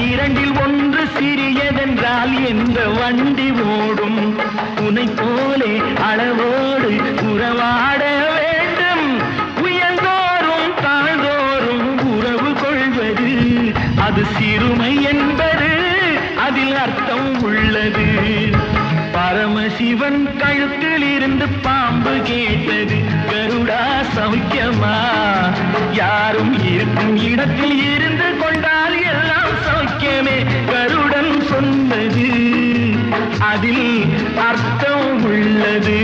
இரண்டில் ஒன்று சிறியதென்றால் எந்த வண்டி ஓடும் உனை போலே அளவோடு உறவாட வேண்டும் உயர்ந்தோறும் தாழ்ந்தோறும் உறவு கொள்வது அது சிறுமை என்பது அதில் அர்த்தம் உள்ளது பரமசிவன் கழுத்தில் இருந்து பாம்பு கேட்டது கருடா சௌக்கியமா யாரும் இருக்கும் இடத்தில் இருந்து கொண்டால் எல்லாம் சௌக்கியமே கருடன் சொன்னது அதில் அர்த்தம் உள்ளது